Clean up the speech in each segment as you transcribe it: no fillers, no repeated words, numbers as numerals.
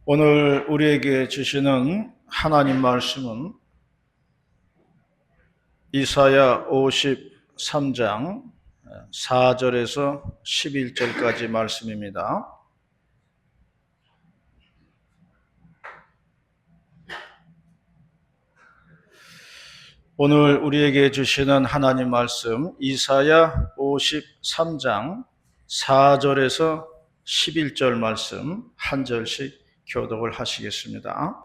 오늘 우리에게 주시는 하나님 말씀은 이사야 53장 4절에서 11절까지 말씀입니다. 오늘 우리에게 주시는 하나님 말씀 이사야 53장 4절에서 11절 말씀 한 절씩 교독을 하시겠습니다.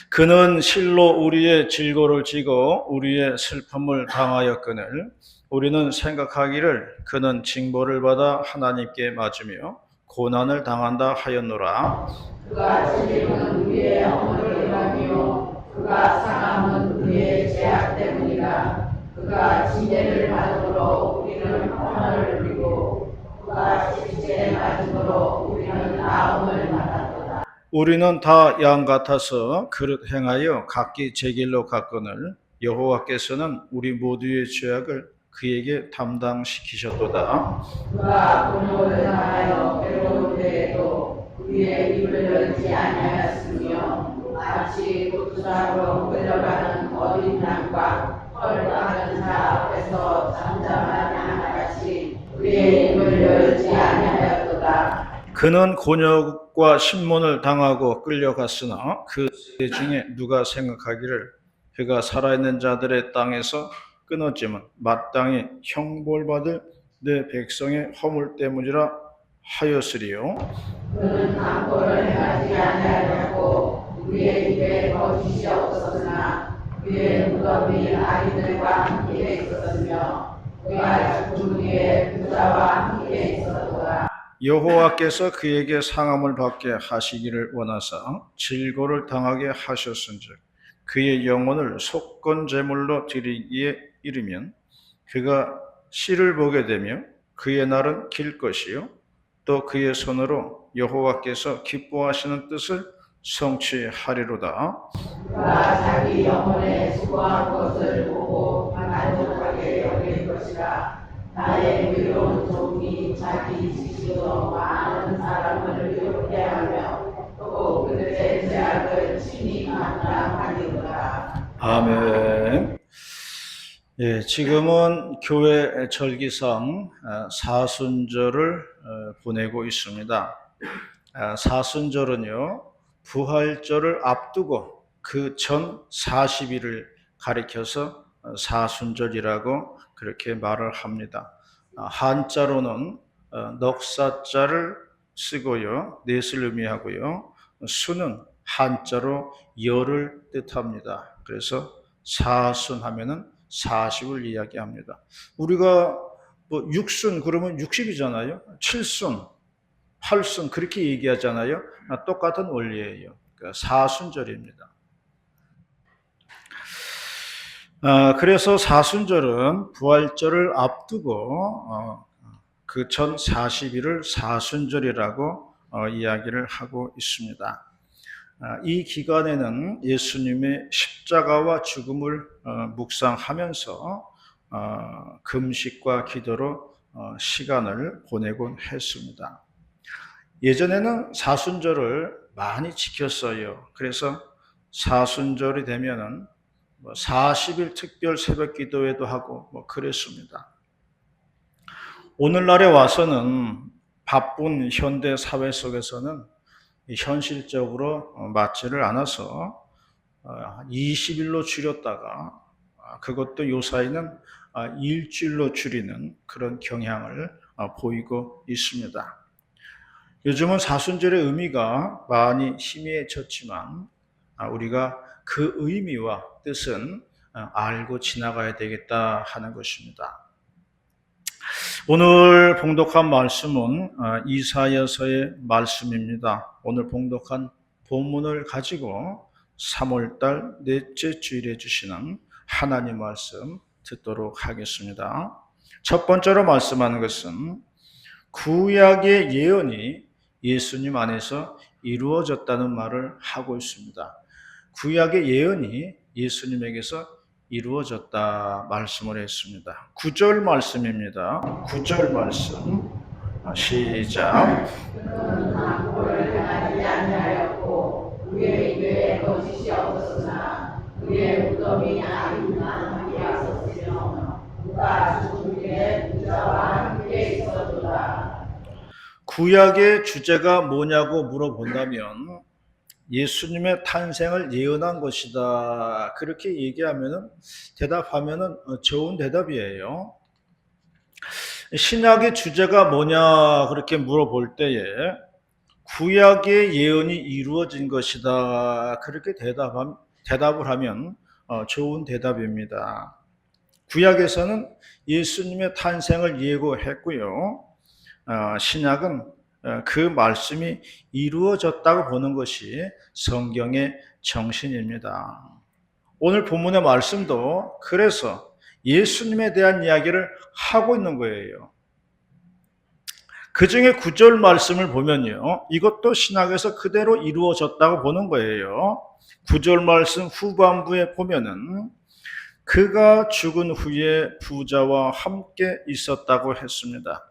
그는 실로 우리의 질고를 지고 우리의 슬픔을 당하였거늘 우리는 생각하기를 그는 징벌을 받아 하나님께 맞으며 고난을 당한다 하였노라. 그가 찔림은 우리의 허물을 받으며 그가 상함은 우리의 죄악 때문이라. 그가 진대를 받음으로 우리는 평안을 누리고 그가 십자가에 맞음으로 우리는 나음을 받았도다. 우리는 다 양 같아서 그릇 행하여 각기 제 길로 갔거늘 여호와께서는 우리 모두의 죄악을 그에게 담당시키셨도다. 그가 분노를 당하여 괴로울 때에도 우리의 입을 열지 아니하였으며 마치 고투사로 끌려가는 어린 양과 털 따는 자 앞에서 잠잠한 양같이 우리의 입을 열지 아니하였도다. 그는 곤욕과 신문을 당하고 끌려갔으나 그 중에 누가 생각하기를 그가 살아있는 자들의 땅에서 끊어지면 마땅히 형벌받을 내 백성의 허물 때문이라 하였으리요. 그는 강포를 행하지 아니하려고 우리의 입에 거짓이 없었으나 그의 무덤이 아이들과 함께 있었으며 그가 죽은 후에 부자와 함께 있었도다. 여호와께서 그에게 상함을 받게 하시기를 원하사 질고를 당하게 하셨은즉 그의 영혼을 속건 제물로 드리기에 이르면 그가 씨를 보게 되며 그의 날은 길 것이요 또 그의 손으로 여호와께서 기뻐하시는 뜻을 성취하리로다. 그가 자기 영혼의 수고한 것을 보고 만족하게 여길 것이라. 나의 의로운 종이 자기 지식으로 많은 사람을 이롭게 하며 또 그들의 죄악을 친히 감당하리로다. 아멘. 예, 지금은 교회 절기상 사순절을 보내고 있습니다. 사순절은요, 부활절을 앞두고 그 전 40일을 가리켜서 사순절이라고 그렇게 말을 합니다. 한자로는 넉사자를 쓰고요, 넷을 의미하고요, 수는 한자로 열을 뜻합니다. 그래서 사순 하면은 40을 이야기합니다. 우리가 뭐 육순 그러면 60이잖아요. 7순, 8순 그렇게 얘기하잖아요. 똑같은 원리예요. 그러니까 사순절입니다. 그래서 사순절은 부활절을 앞두고 그 전 40일을 사순절이라고 이야기를 하고 있습니다. 이 기간에는 예수님의 십자가와 죽음을 묵상하면서 금식과 기도로 시간을 보내곤 했습니다. 예전에는 사순절을 많이 지켰어요. 그래서 사순절이 되면은 40일 특별 새벽 기도회도 하고 그랬습니다. 오늘날에 와서는 바쁜 현대 사회 속에서는 현실적으로 맞지를 않아서 20일로 줄였다가 그것도 요사이는 일주일로 줄이는 그런 경향을 보이고 있습니다. 요즘은 사순절의 의미가 많이 희미해졌지만 우리가 그 의미와 뜻은 알고 지나가야 되겠다 하는 것입니다. 오늘 봉독한 말씀은 이사야서의 말씀입니다. 오늘 봉독한 본문을 가지고 3월달 넷째 주일에 주시는 하나님 말씀 듣도록 하겠습니다. 첫 번째로 말씀하는 것은 구약의 예언이 예수님 안에서 이루어졌다는 말을 하고 있습니다. 구약의 예언이 예수님에게서 이루어졌다 말씀을 했습니다. 9절 말씀입니다. 9절 말씀 시작. 그는 강포를 행하지 있었으나 그의 무덤이 아직만 함께하였으며 그가 죽은 후에 부자와 함께 있었도다. 구약의 주제가 뭐냐고 물어본다면 예수님의 탄생을 예언한 것이다. 그렇게 얘기하면은 대답하면은 좋은 대답이에요. 신약의 주제가 뭐냐 그렇게 물어볼 때에 구약의 예언이 이루어진 것이다. 그렇게 대답을 하면 좋은 대답입니다. 구약에서는 예수님의 탄생을 예고했고요. 신약은 그 말씀이 이루어졌다고 보는 것이 성경의 정신입니다. 오늘 본문의 말씀도 그래서 예수님에 대한 이야기를 하고 있는 거예요. 그 중에 9절 말씀을 보면요. 이것도 신약에서 그대로 이루어졌다고 보는 거예요. 9절 말씀 후반부에 보면은 그가 죽은 후에 부자와 함께 있었다고 했습니다.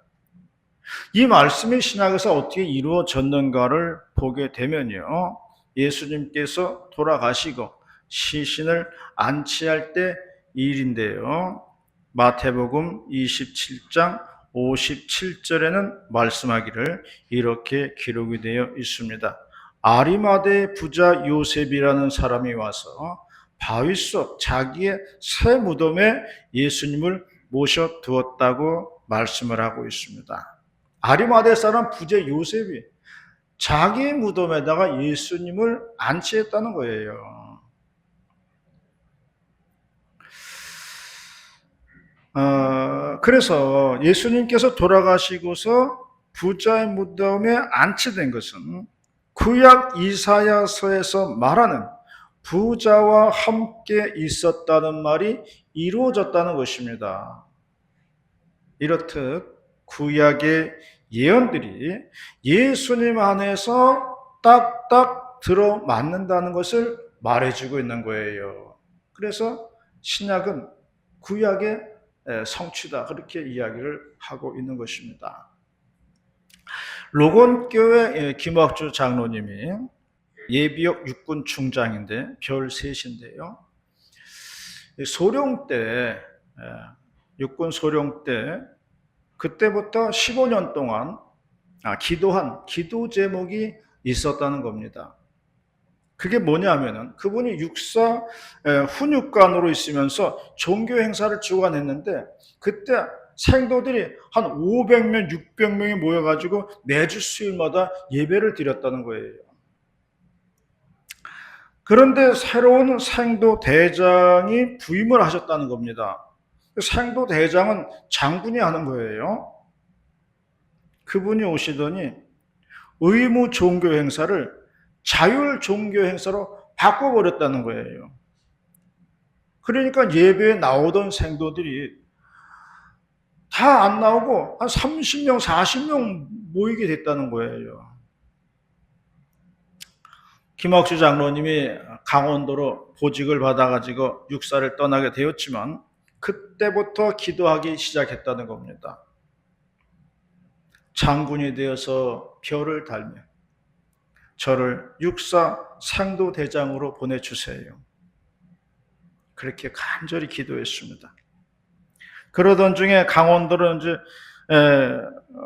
이 말씀이 신약에서 어떻게 이루어졌는가를 보게 되면요. 예수님께서 돌아가시고 시신을 안치할 때 일인데요. 마태복음 27장 57절에는 말씀하기를 이렇게 기록이 되어 있습니다. 아리마대 부자 요셉이라는 사람이 와서 바위 속 자기의 새 무덤에 예수님을 모셔두었다고 말씀을 하고 있습니다. 아리마대 사람 부자 요셉이 자기 무덤에다가 예수님을 안치했다는 거예요. 그래서 예수님께서 돌아가시고서 부자의 무덤에 안치된 것은 구약 이사야서에서 말하는 부자와 함께 있었다는 말이 이루어졌다는 것입니다. 이렇듯 구약의 예언들이 예수님 안에서 딱딱 들어맞는다는 것을 말해주고 있는 거예요. 그래서 신약은 구약의 성취다 그렇게 이야기를 하고 있는 것입니다. 로곤교회 김학주 장로님이 예비역 육군 중장인데 별 셋인데요. 소령 때 육군 소령 때 그때부터 15년 동안 기도한 기도 제목이 있었다는 겁니다. 그게 뭐냐면은 그분이 육사 훈육관으로 있으면서 종교 행사를 주관했는데 그때 생도들이 한 500명, 600명이 모여가지고 매주 수요일마다 예배를 드렸다는 거예요. 그런데 새로운 생도 대장이 부임을 하셨다는 겁니다. 생도 대장은 장군이 하는 거예요. 그분이 오시더니 의무 종교 행사를 자율 종교 행사로 바꿔버렸다는 거예요. 그러니까 예배에 나오던 생도들이 다 안 나오고 한 30명, 40명 모이게 됐다는 거예요. 김학주 장로님이 강원도로 보직을 받아가지고 육사를 떠나게 되었지만 그때부터 기도하기 시작했다는 겁니다. 장군이 되어서 별을 달며 저를 육사 상도 대장으로 보내주세요. 그렇게 간절히 기도했습니다. 그러던 중에 강원도로 이제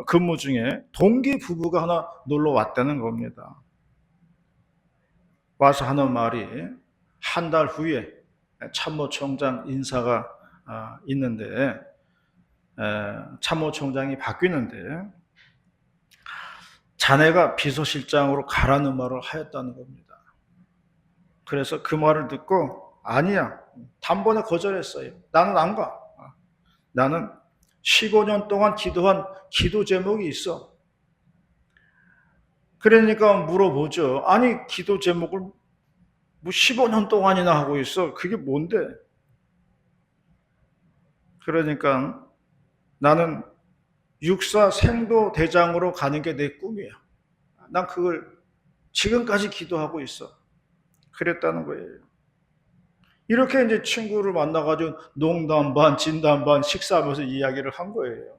근무 중에 동기 부부가 하나 놀러 왔다는 겁니다. 와서 하는 말이 한 달 후에 참모총장 인사가 있는데 참모총장이 바뀌는데 자네가 비서실장으로 가라는 말을 하였다는 겁니다. 그래서 그 말을 듣고 아니야, 단번에 거절했어요. 나는 안 가. 나는 15년 동안 기도한 기도 제목이 있어. 그러니까 물어보죠. 아니 기도 제목을 뭐 15년 동안이나 하고 있어. 그게 뭔데? 그러니까 나는 육사 생도 대장으로 가는 게 내 꿈이야. 난 그걸 지금까지 기도하고 있어. 그랬다는 거예요. 이렇게 이제 친구를 만나가지고 농담 반, 진담 반 식사하면서 이야기를 한 거예요.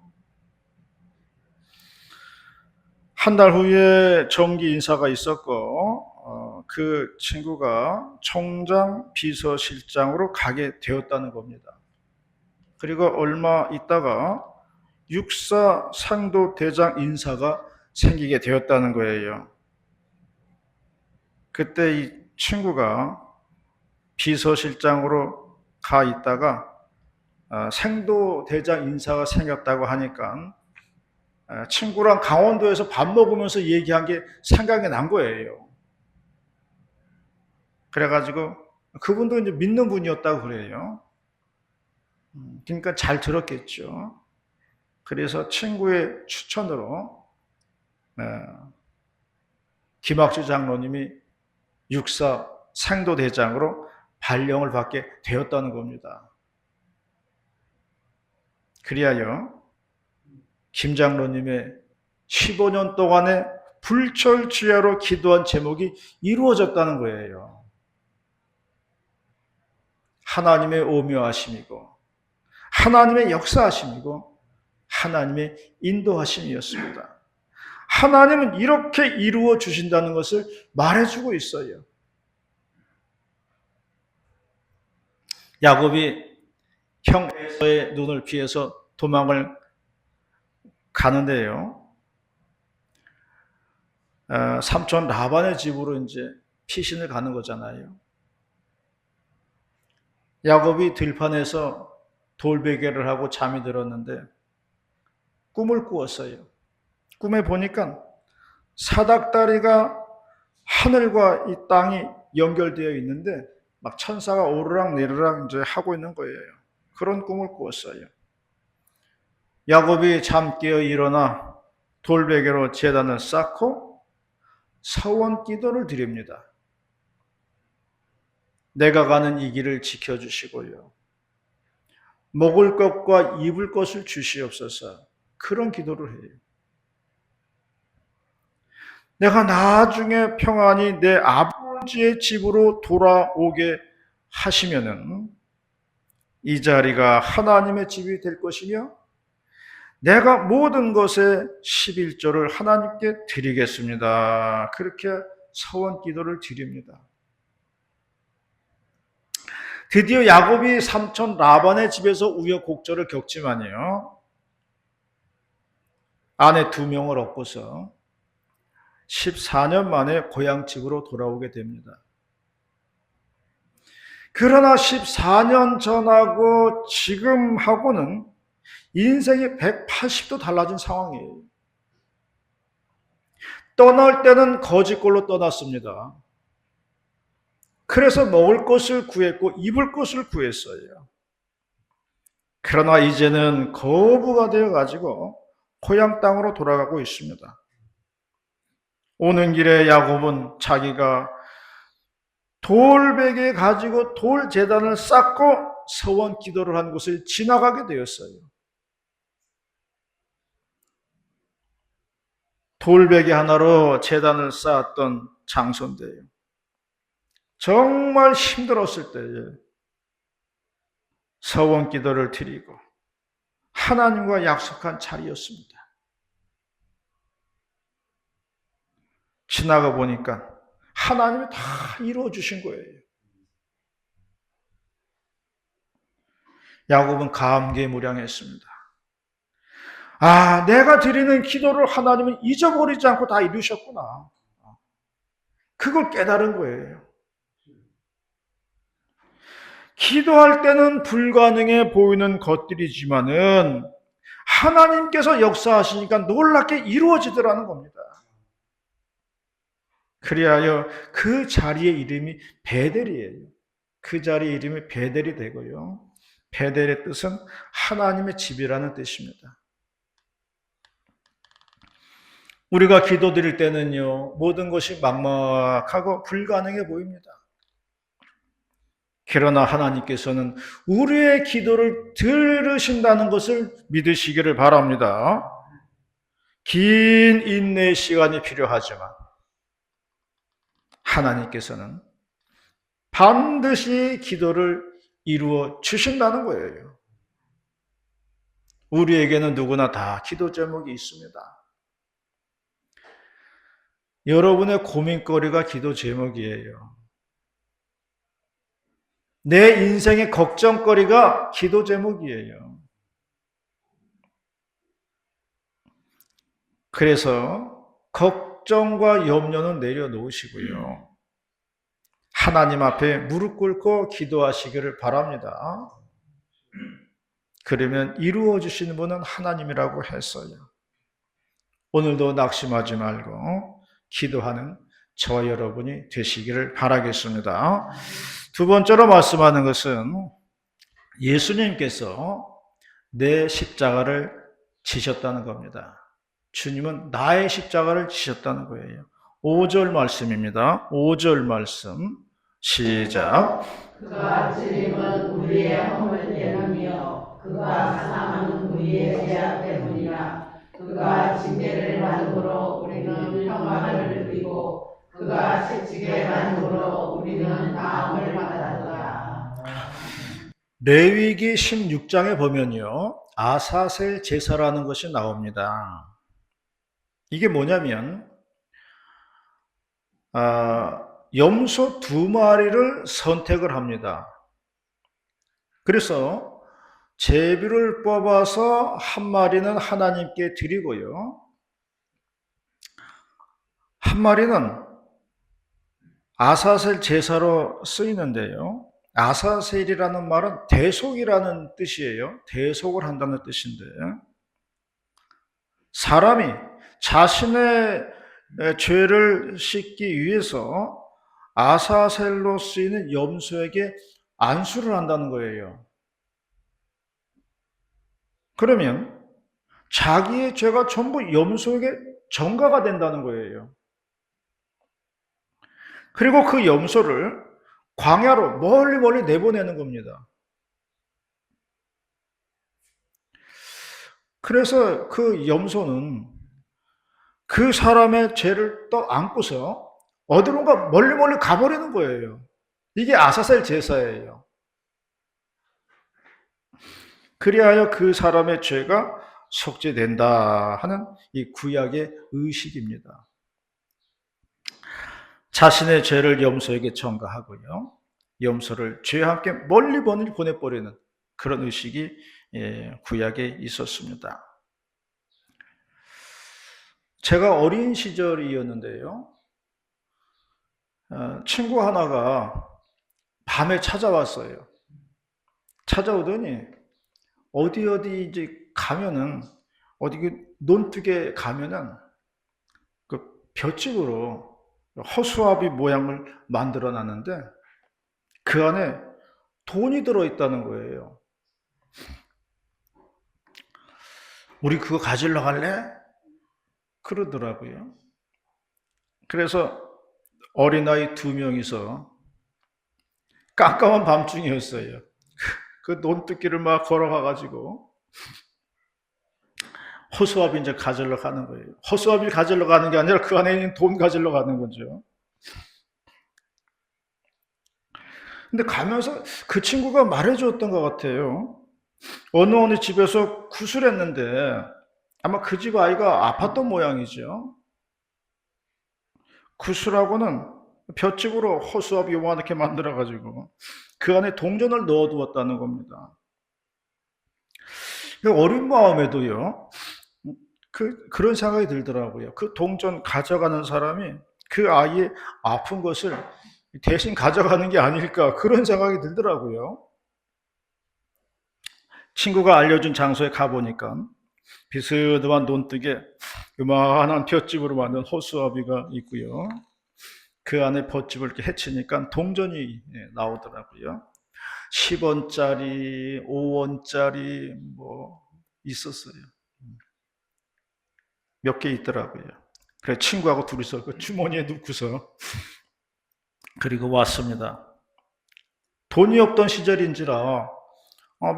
한 달 후에 정기 인사가 있었고 그 친구가 총장 비서실장으로 가게 되었다는 겁니다. 그리고 얼마 있다가 육사 상도대장 인사가 생기게 되었다는 거예요. 그때 이 친구가 비서실장으로 가 있다가 상도대장 인사가 생겼다고 하니까 친구랑 강원도에서 밥 먹으면서 얘기한 게 생각이 난 거예요. 그래가지고 그분도 이제 믿는 분이었다고 그래요. 그러니까 잘 들었겠죠. 그래서 친구의 추천으로 김학주 장로님이 육사 상도대장으로 발령을 받게 되었다는 겁니다. 그리하여 김 장로님의 15년 동안의 불철주야로 기도한 제목이 이루어졌다는 거예요. 하나님의 오묘하심이고 하나님의 역사하심이고 하나님의 인도하심이었습니다. 하나님은 이렇게 이루어 주신다는 것을 말해주고 있어요. 야곱이 형 에서의 눈을 피해서 도망을 가는데요. 삼촌 라반의 집으로 이제 피신을 가는 거잖아요. 야곱이 들판에서 돌베개를 하고 잠이 들었는데 꿈을 꾸었어요. 꿈에 보니까 사닥다리가 하늘과 이 땅이 연결되어 있는데 막 천사가 오르락 내리락 이제 하고 있는 거예요. 그런 꿈을 꾸었어요. 야곱이 잠 깨어 일어나 돌베개로 제단을 쌓고 서원 기도를 드립니다. 내가 가는 이 길을 지켜주시고요. 먹을 것과 입을 것을 주시옵소서. 그런 기도를 해요. 내가 나중에 평안히 내 아버지의 집으로 돌아오게 하시면은 이 자리가 하나님의 집이 될 것이며 내가 모든 것에 11조를 하나님께 드리겠습니다. 그렇게 서원 기도를 드립니다. 드디어 야곱이 삼촌 라반의 집에서 우여곡절을 겪지만요. 아내 2명을 얻고서 14년 만에 고향 집으로 돌아오게 됩니다. 그러나 14년 전하고 지금하고는 인생이 180도 달라진 상황이에요. 떠날 때는 거짓골로 떠났습니다. 그래서 먹을 것을 구했고 입을 것을 구했어요. 그러나 이제는 거부가 되어가지고 고향 땅으로 돌아가고 있습니다. 오는 길에 야곱은 자기가 돌베개 가지고 돌 제단을 쌓고 서원 기도를 한 곳을 지나가게 되었어요. 돌베개 하나로 제단을 쌓았던 장소인데요. 정말 힘들었을 때에 서원 기도를 드리고 하나님과 약속한 자리였습니다. 지나가 보니까 하나님이 다 이루어 주신 거예요. 야곱은 감개무량했습니다. 아, 내가 드리는 기도를 하나님은 잊어버리지 않고 다 이루셨구나. 그걸 깨달은 거예요. 기도할 때는 불가능해 보이는 것들이지만은 하나님께서 역사하시니까 놀랍게 이루어지더라는 겁니다. 그리하여 그 자리의 이름이 베델이에요. 그 자리의 이름이 베델이 되고요. 베델의 뜻은 하나님의 집이라는 뜻입니다. 우리가 기도드릴 때는요, 모든 것이 막막하고 불가능해 보입니다. 그러나 하나님께서는 우리의 기도를 들으신다는 것을 믿으시기를 바랍니다. 긴 인내의 시간이 필요하지만 하나님께서는 반드시 기도를 이루어 주신다는 거예요. 우리에게는 누구나 다 기도 제목이 있습니다. 여러분의 고민거리가 기도 제목이에요. 내 인생의 걱정거리가 기도 제목이에요. 그래서 걱정과 염려는 내려놓으시고요. 하나님 앞에 무릎 꿇고 기도하시기를 바랍니다. 그러면 이루어 주시는 분은 하나님이라고 했어요. 오늘도 낙심하지 말고 기도하는 저와 여러분이 되시기를 바라겠습니다. 두 번째로 말씀하는 것은 예수님께서 내 십자가를 지셨다는 겁니다. 주님은 나의 십자가를 지셨다는 거예요. 5절 말씀입니다. 5절 말씀 시작. 그가 찔림은 우리의 허물 때문이요 그가 상함은 우리의 죄악 때문이라. 그가 징계를 받음으로 우리는 평강을 누리고 그가 채찍에 맞음으로 우리는 나음을 받았다. 레위기 16장에 보면요, 아사셀 제사라는 것이 나옵니다. 이게 뭐냐면 염소 2마리를 선택을 합니다. 그래서 제비를 뽑아서 1마리는 하나님께 드리고요, 1마리는 아사셀 제사로 쓰이는데요. 아사셀이라는 말은 대속이라는 뜻이에요. 대속을 한다는 뜻인데, 사람이 자신의 죄를 씻기 위해서 아사셀로 쓰이는 염소에게 안수를 한다는 거예요. 그러면 자기의 죄가 전부 염소에게 전가가 된다는 거예요. 그리고 그 염소를 광야로 멀리 내보내는 겁니다. 그래서 그 염소는 그 사람의 죄를 또 안고서 어디론가 멀리 가버리는 거예요. 이게 아사셀 제사예요. 그리하여 그 사람의 죄가 속죄된다 하는 이 구약의 의식입니다. 자신의 죄를 염소에게 전가하고요, 염소를 죄와 함께 멀리 보내버리는 그런 의식이 구약에 있었습니다. 제가 어린 시절이었는데요, 친구 하나가 밤에 찾아왔어요. 찾아오더니 어디 이제 가면은, 어디 그 논둑에 가면은 그 볏짚으로 허수아비 모양을 만들어 놨는데 그 안에 돈이 들어있다는 거예요. 우리 그거 가지러 갈래? 그러더라고요. 그래서 어린아이 2명이서 깜깜한 밤중이었어요. 그 논둑길을 막 걸어가가지고 허수아비 이제 가지러 가는 거예요. 허수아비를 가지러 가는 게 아니라 그 안에 있는 돈 가지러 가는 거죠. 근데 가면서 그 친구가 말해줬던 것 같아요. 어느 집에서 구슬했는데 아마 그 집 아이가 아팠던 모양이죠. 구슬하고는 볏짚으로 허수아비 요만하게 만들어가지고 그 안에 동전을 넣어두었다는 겁니다. 어린 마음에도요, 그런 생각이 들더라고요. 그 동전 가져가는 사람이 그 아이의 아픈 것을 대신 가져가는 게 아닐까, 그런 생각이 들더라고요. 친구가 알려준 장소에 가보니까 비스듬한 논둑에 요만한 볏짚으로 만든 허수아비가 있고요, 그 안에 볏짚을 이렇게 헤치니까 동전이 나오더라고요. 10원짜리, 5원짜리 뭐 있었어요. 몇 개 있더라고요. 그래 친구하고 둘이서 그 주머니에 넣고서 그리고 왔습니다. 돈이 없던 시절인지라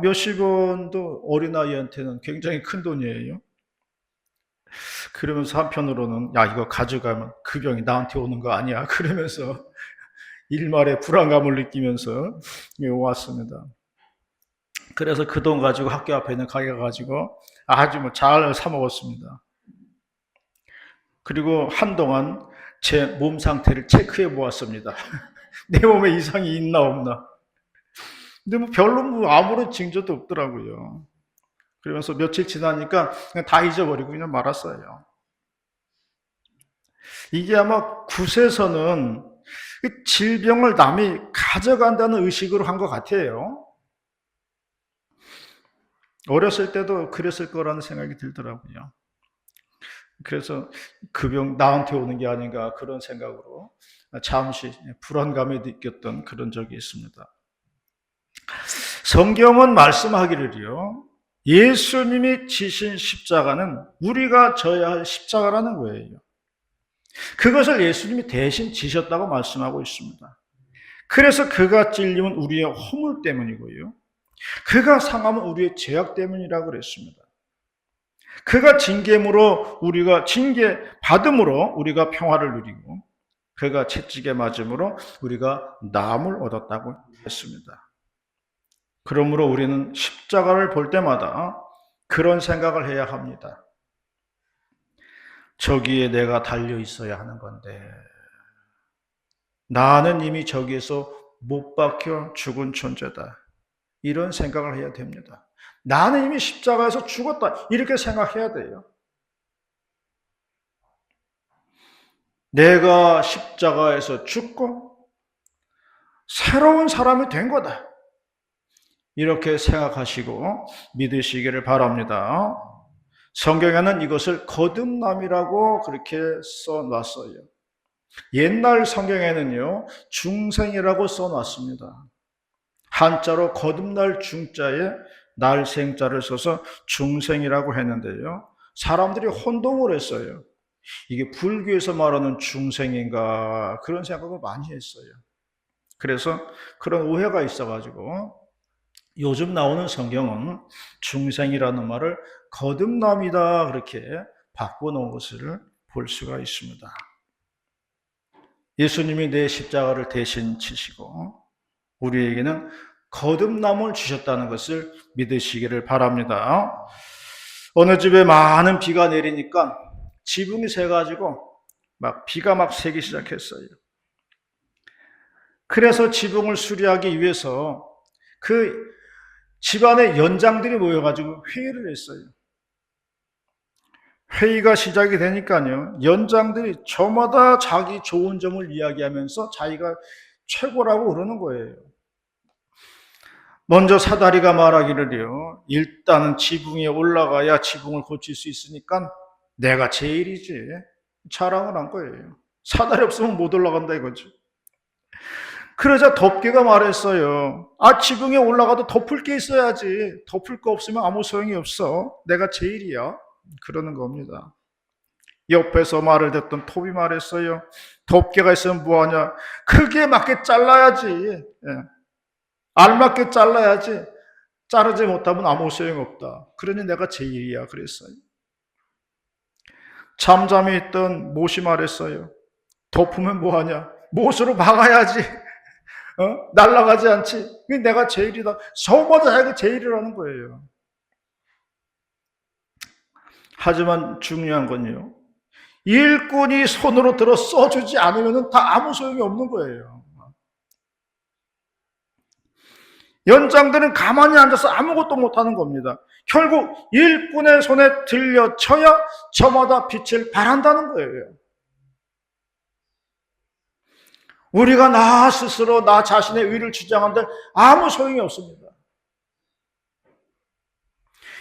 몇십 원도 어린아이한테는 굉장히 큰 돈이에요. 그러면서 한편으로는 야, 이거 가져가면 그 병이 나한테 오는 거 아니야, 그러면서 일말의 불안감을 느끼면서 왔습니다. 그래서 그 돈 가지고 학교 앞에 있는 가게 가지고 아주 잘 사 먹었습니다. 그리고 한동안 제 몸 상태를 체크해 보았습니다. 내 몸에 이상이 있나 없나. 근데 뭐 별로 뭐 아무런 징조도 없더라고요. 그러면서 며칠 지나니까 그냥 다 잊어버리고 그냥 말았어요. 이게 아마 굿에서는 그 질병을 남이 가져간다는 의식으로 한 것 같아요. 어렸을 때도 그랬을 거라는 생각이 들더라고요. 그래서 그 병 나한테 오는 게 아닌가 그런 생각으로 잠시 불안감을 느꼈던 그런 적이 있습니다. 성경은 말씀하기를요, 예수님이 지신 십자가는 우리가 져야 할 십자가라는 거예요. 그것을 예수님이 대신 지셨다고 말씀하고 있습니다. 그래서 그가 찔림은 우리의 허물 때문이고요, 그가 상함은 우리의 죄악 때문이라고 그랬습니다. 그가 징계함으로 우리가 징계 받음으로 우리가 평화를 누리고, 그가 채찍에 맞음으로 우리가 나음을 얻었다고 했습니다. 그러므로 우리는 십자가를 볼 때마다 그런 생각을 해야 합니다. 저기에 내가 달려 있어야 하는 건데 나는 이미 저기에서 못 박혀 죽은 존재다. 이런 생각을 해야 됩니다. 나는 이미 십자가에서 죽었다. 이렇게 생각해야 돼요. 내가 십자가에서 죽고 새로운 사람이 된 거다. 이렇게 생각하시고 믿으시기를 바랍니다. 성경에는 이것을 거듭남이라고 그렇게 써놨어요. 옛날 성경에는요, 중생이라고 써놨습니다. 한자로 거듭날 중자에 날생자를 써서 중생이라고 했는데요, 사람들이 혼동을 했어요. 이게 불교에서 말하는 중생인가 그런 생각을 많이 했어요. 그래서 그런 오해가 있어가지고 요즘 나오는 성경은 중생이라는 말을 거듭남이다 그렇게 바꿔놓은 것을 볼 수가 있습니다. 예수님이 내 십자가를 대신 지시고 우리에게는 거듭남을 주셨다는 것을 믿으시기를 바랍니다. 어느 집에 많은 비가 내리니까 지붕이 새가지고 비가 막 새기 시작했어요. 그래서 지붕을 수리하기 위해서 그 집안의 연장들이 모여가지고 회의를 했어요. 회의가 시작이 되니까요, 연장들이 저마다 자기 좋은 점을 이야기하면서 자기가 최고라고 그러는 거예요. 먼저 사다리가 말하기를요, 일단은 지붕에 올라가야 지붕을 고칠 수 있으니까 내가 제일이지. 자랑을 한 거예요. 사다리 없으면 못 올라간다 이거죠. 그러자 덮개가 말했어요. 지붕에 올라가도 덮을 게 있어야지. 덮을 거 없으면 아무 소용이 없어. 내가 제일이야. 그러는 겁니다. 옆에서 말을 듣던 톱이 말했어요. 덮개가 있으면 뭐하냐. 크기에 맞게 잘라야지. 알맞게 잘라야지. 자르지 못하면 아무 소용없다. 그러니 내가 제일이야. 그랬어요. 잠잠히 있던 못이 말했어요. 덮으면 뭐하냐. 못으로 막아야지. 날아가지 않지. 내가 제일이다. 저보다 자기가 제일이라는 거예요. 하지만 중요한 건요, 일꾼이 손으로 들어 써주지 않으면 다 아무 소용이 없는 거예요. 연장들은 가만히 앉아서 아무것도 못하는 겁니다. 결국 일꾼의 손에 들려쳐야 저마다 빛을 발한다는 거예요. 우리가 나 스스로 나 자신의 의를 주장한들 아무 소용이 없습니다.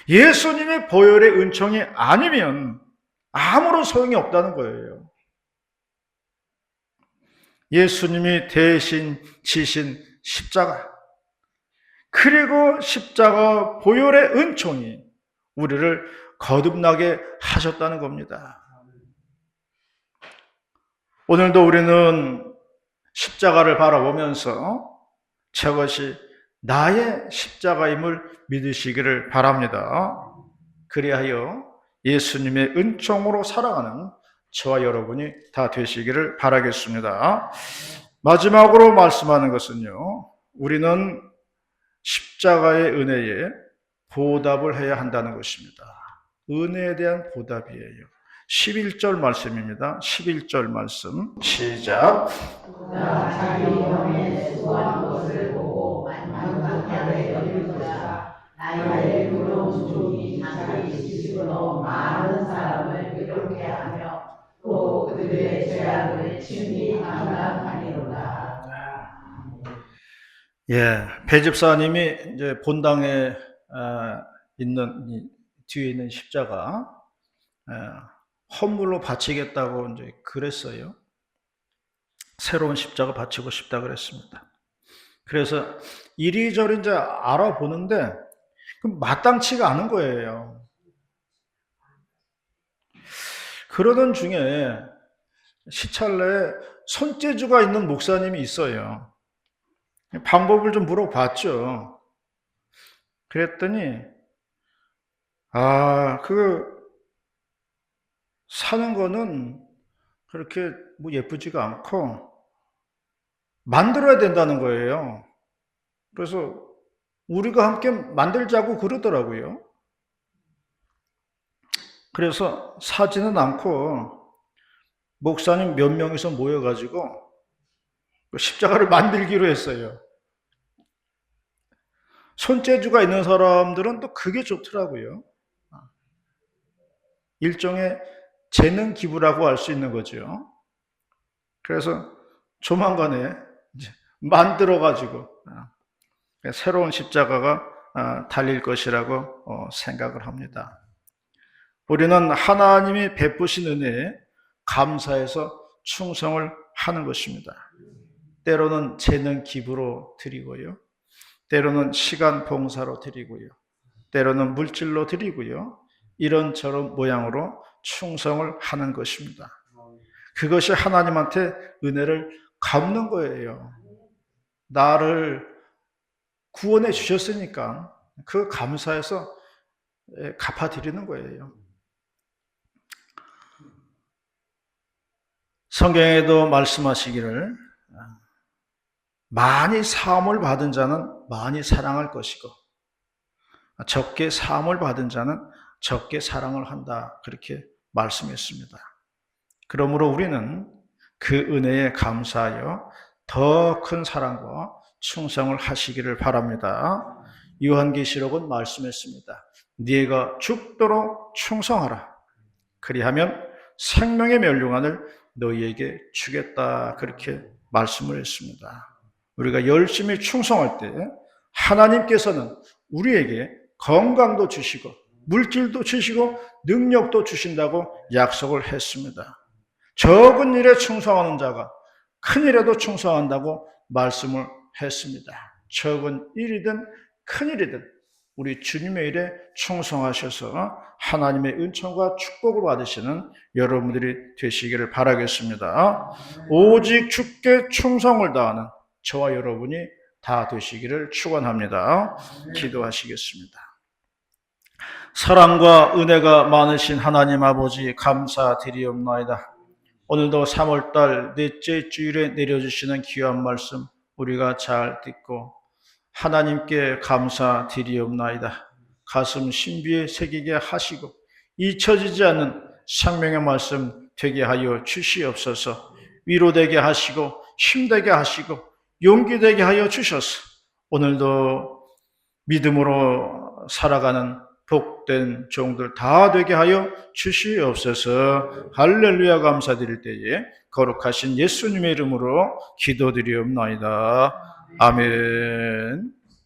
예수님의 보혈의 은총이 아니면 아무런 소용이 없다는 거예요. 예수님이 대신 지신 십자가, 그리고 십자가 보혈의 은총이 우리를 거듭나게 하셨다는 겁니다. 오늘도 우리는 십자가를 바라보면서 저것이 나의 십자가임을 믿으시기를 바랍니다. 그리하여 예수님의 은총으로 살아가는 저와 여러분이 다 되시기를 바라겠습니다. 마지막으로 말씀하는 것은요, 우리는 십자가의 은혜에 보답을 해야 한다는 것입니다. 은혜에 대한 보답이에요. 11절 말씀입니다. 11절 말씀 시작. 그가 자기 영의 수고한 것을 보고 만족하게 여길 것이다. 나의 부러운 종이 자기 지식으로 많은 사람을 괴롭게 하며 또 그들의 죄악을 친히 감당하리로다. 예, 배 집사님이 이제 본당에 있는 뒤에 있는 십자가 헌물로 바치겠다고 이제 그랬어요. 새로운 십자가 바치고 싶다 그랬습니다. 그래서 이리저리 이제 알아보는데 마땅치가 않은 거예요. 그러던 중에 시찰내에 손재주가 있는 목사님이 있어요. 방법을 좀 물어봤죠. 그랬더니 사는 거는 그렇게 뭐 예쁘지가 않고 만들어야 된다는 거예요. 그래서 우리가 함께 만들자고 그러더라고요. 그래서 사지는 않고 목사님 몇 명이서 모여가지고 십자가를 만들기로 했어요. 손재주가 있는 사람들은 또 그게 좋더라고요. 일종의 재능 기부라고 할 수 있는 거죠. 그래서 조만간에 이제 만들어가지고 새로운 십자가가 달릴 것이라고 생각을 합니다. 우리는 하나님이 베푸신 은혜에 감사해서 충성을 하는 것입니다. 때로는 재능 기부로 드리고요. 때로는 시간 봉사로 드리고요. 때로는 물질로 드리고요. 이런저런 모양으로 충성을 하는 것입니다. 그것이 하나님한테 은혜를 갚는 거예요. 나를 구원해 주셨으니까 그 감사해서 갚아드리는 거예요. 성경에도 말씀하시기를 많이 사함을 받은 자는 많이 사랑할 것이고 적게 사함을 받은 자는 적게 사랑을 한다. 그렇게 말씀했습니다. 그러므로 우리는 그 은혜에 감사하여 더 큰 사랑과 충성을 하시기를 바랍니다. 요한계시록은 말씀했습니다. 네가 죽도록 충성하라. 그리하면 생명의 멸류관을 너희에게 주겠다. 그렇게 말씀을 했습니다. 우리가 열심히 충성할 때 하나님께서는 우리에게 건강도 주시고 물질도 주시고 능력도 주신다고 약속을 했습니다. 적은 일에 충성하는 자가 큰 일에도 충성한다고 말씀을 했습니다. 적은 일이든 큰 일이든 우리 주님의 일에 충성하셔서 하나님의 은총과 축복을 받으시는 여러분들이 되시기를 바라겠습니다. 오직 주께 충성을 다하는 저와 여러분이 다 되시기를 축원합니다. 기도하시겠습니다. 사랑과 은혜가 많으신 하나님 아버지 감사드리옵나이다. 오늘도 3월달 넷째 주일에 내려주시는 귀한 말씀 우리가 잘 듣고 하나님께 감사드리옵나이다. 가슴 신비에 새기게 하시고 잊혀지지 않는 생명의 말씀 되게 하여 주시옵소서. 위로되게 하시고 힘되게 하시고 용기되게 하여 주셔서 오늘도 믿음으로 살아가는 복된 종들 다 되게 하여 주시옵소서. 할렐루야. 감사드릴 때에 거룩하신 예수님의 이름으로 기도드리옵나이다. 아멘.